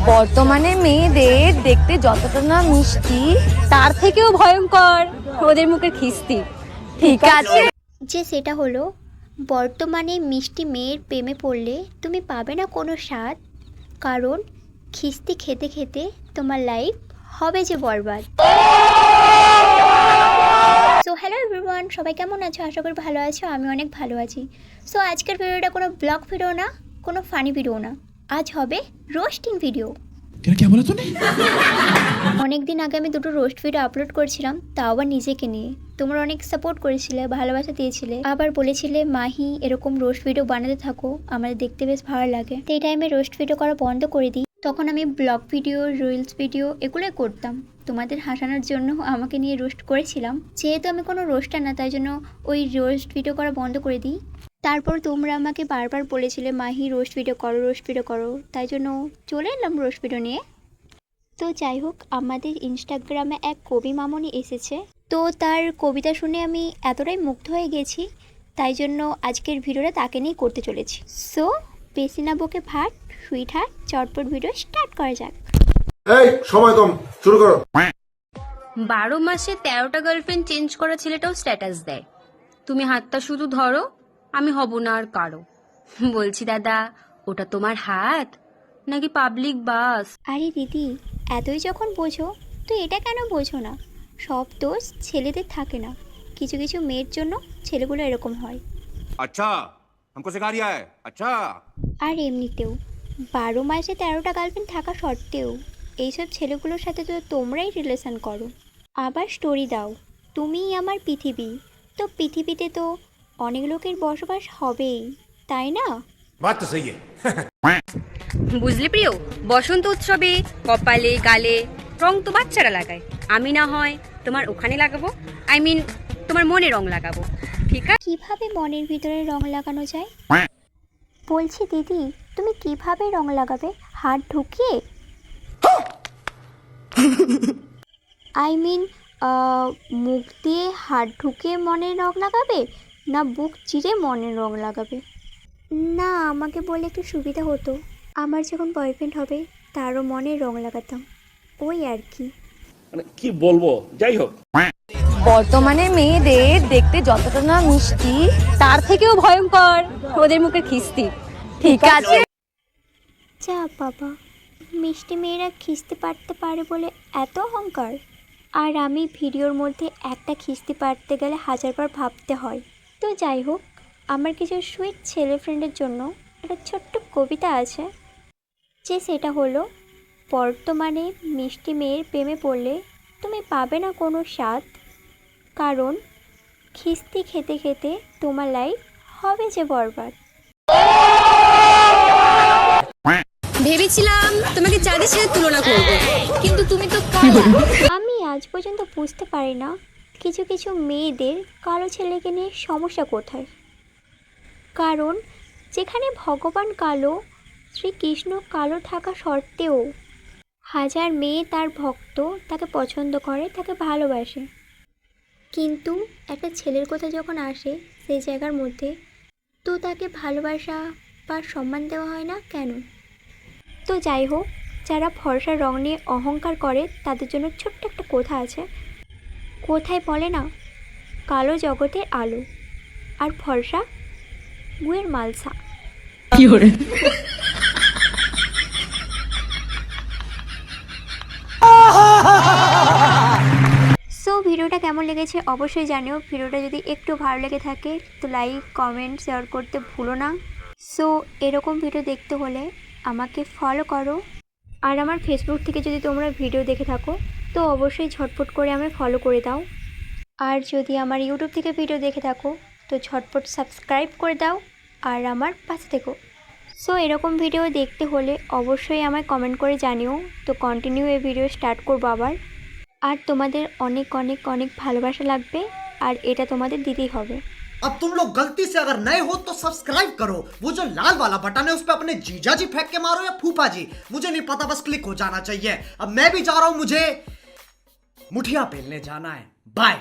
বর্তমানে মেয়েদের দেখতে যতটা না মিষ্টি তার থেকেও ভয়ঙ্কর ওদের মুখের খিস্তি। ঠিক আছে, যে সেটা হলো বর্তমানে মিষ্টি মেয়ের প্রেমে পড়লে তুমি পাবে না কোনো স্বাদ, কারণ খিস্তি খেতে খেতে তোমার লাইফ হবে যে বরবাদ। সো হ্যালো এভরিওয়ান, সবাই কেমন আছো? আশা করি ভালো আছো, আমি অনেক ভালো আছি। সো আজকের ভিডিওটা কোনো ব্লগ ভিডিও না, কোনো ফানি ভিডিও না, আজ হবে রোস্টিং ভিডিও। অনেক দিন আগে আমি দুটো রোস্ট ভিডিও আপলোড করেছিলাম, তাও আবার নিজেকে নিয়ে। তোমরা অনেক সাপোর্ট করেছিলে, ভালোবাসা দিয়েছিলে, আবার বলেছিলে মাহি এরকম রোস্ট ভিডিও বানাতে থাকো, আমাদের দেখতে বেশ ভালো লাগে। তো এই টাইমে রোস্ট ভিডিও করা বন্ধ করে দিই। তখন আমি ব্লগ ভিডিও, রিলস ভিডিও এগুলোই করতাম, তোমাদের হাসানোর জন্য আমাকে নিয়ে রোস্ট করেছিলাম। যেহেতু আমি কোনো রোস্টার না, তাই জন্য ওই রোস্ট ভিডিও করা বন্ধ করে দিই। তারপর তোমরা আমাকে বারবার বলেছিলে মাহি রোস্ট ভিডিও করো, রোস্ট ভিডিও করো, তাই জন্য চলে এলাম রোস্ট ভিডিও নিয়ে। তো যাই হোক, আমাদের ইনস্টাগ্রামে এক কবি মামনি এসেছে, তো তার কবিতা শুনে আমি এতটাই মুগ্ধ হয়ে গেছি, তাই জন্য আজকের ভিডিওটা তাকে নিয়ে করতে চলেছি। সো বেশি না বকে ভাট, সুইট হাট, চটপট ভিডিও স্টার্ট করা যাক। এই সময় কম, শুরু করো। 12 মাসে 13টা গার্লফ্রেন্ড চেঞ্জ করা ছেলেটাও স্ট্যাটাস দেয়, তুমি হাতটা শুধু ধরো, আমি হব না আর কারো। বলছি দাদা, ওটা তোমার হাত নাকি পাবলিক বাস? আরে দিদি, এতই যখন বোঝো তো এটা কেন বোঝো না? সব দোষ ছেলেদের থাকে না, কিছু কিছু মেয়ের জন্য ছেলেগুলো এরকম হয়। अच्छा हमको सिखा रिया है अच्छा। আর এমনিতেও 12 মাসে 13টা গার্লফ্রেন্ড থাকা সত্ত্বেও এইসব ছেলেগুলোর সাথে তো তোমরাই রিলেশন করো, আবার স্টোরি দাও তুমিই আমার পৃথিবী। তো পৃথিবীতে তো অনেক লোকের বসবাস হবেই, তাই না? बात तो सही है। বুঝলে প্রিয়, বসন্ত উৎসবে কপালে গালে রং তো বাচ্চারা লাগায়, আমি না হয় তোমার ওখানে লাগাবো, আই মিন তোমার মনে রং লাগাবো, ঠিক আছে? কিভাবে মনের ভিতরে রং লাগানো যায়? বলছি দিদি, তুমি কিভাবে রং লাগাবে? হাত ঢুকিয়ে? আই মিন মুখ দিয়ে হাত ঢুকিয়ে মনের রং লাগাবে, না বুক চিরে মনের রং লাগাবে? না, আমাকে বললে একটু সুবিধা হতো, আমার যখন বয়ফ্রেন্ড হবে তারও মনে রং লাগাতাম, ওই আর কি। মানে কি বলবো, যাই হোক। বর্তমানে মেয়েদের দেখতে যতটা না মিষ্টি তার থেকেও ভয়ঙ্কর ওদের মুখের খিস্তি। ঠিক আছে, যা বাবা, মিষ্টি মেয়েরা খিস্তি পারতে পারে বলে এত অহংকার, আর আমি ভিডিওর মধ্যে একটা খিস্তি পারতে গেলে হাজারবার ভাবতে হয়। তো যাই হোক, আমার কিছু সুইট ছেলে ফ্রেন্ডের জন্য একটা ছোট্ট কবিতা আছে, যে সেটা হলো বর্তমানে মিষ্টি মেয়ের প্রেমে পড়লে তুমি পাবে না কোনো স্বাদ, কারণ খিস্তি খেতে খেতে তোমার লাইফ হবে যে বরবাদ। ভেবেছিলাম তোমাকে চাঁদের সাথে তুলনা করবো, কিন্তু তুমি তো কালা। আমি আজ পর্যন্ত বুঝতে পারি না কিছু কিছু মেয়েদের কালো ছেলেকে নিয়ে সমস্যা কোথায়, কারণ যেখানে ভগবান কালো, শ্রীকৃষ্ণ কালো থাকা সত্ত্বেও হাজার মেয়ে তার ভক্ত, তাকে পছন্দ করে, তাকে ভালোবাসে, কিন্তু একটা ছেলের কথা যখন আসে সেই জায়গার মধ্যে, তো তাকে ভালোবাসা বা সম্মান দেওয়া হয় না কেন? তো যাই হোক, যারা ফর্সার রং নিয়ে অহংকার করে তাদের জন্য ছোট্ট একটা কথা আছে। কোথায় বলে না, কালো জগতের আলো, আর ফর্সা গুয়ের মালসা। সো ভিডিওটা কেমন লেগেছে অবশ্যই জানিও। ভিডিওটা যদি একটু ভালো লেগে থাকে তো লাইক, কমেন্ট, শেয়ার করতে ভুলো না। সো এরকম ভিডিও দেখতে হলে আমাকে ফলো করো, আর আমার ফেসবুক থেকে যদি তোমরা ভিডিও দেখে থাকো তো অবশ্যই ঝটপট করে আমায় ফলো করে দাও, আর যদি আমার ইউটিউব থেকে ভিডিও দেখে থাকো তো ঝটপট সাবস্ক্রাইব করে দাও আর আমার পাশে থেকো। সো এরকম ভিডিও দেখতে হলে অবশ্যই আমায় কমেন্ট করে জানিও, তো কন্টিনিউ এই ভিডিও স্টার্ট করবো আবার। আর তোমাদের অনেক অনেক অনেক ভালোবাসা লাগবে, আর এটা তোমাদের দিতেই হবে। अब तुम लोग गलती से अगर नए हो तो सब्सक्राइब करो, वो जो लाल वाला बटन है उस पे अपने जीजा जी फेंक के मारो या फूफा जी, मुझे नहीं पता, बस क्लिक हो जाना चाहिए। अब मैं भी जा रहा हूं, मुझे मुठिया पेलने जाना है। बाय।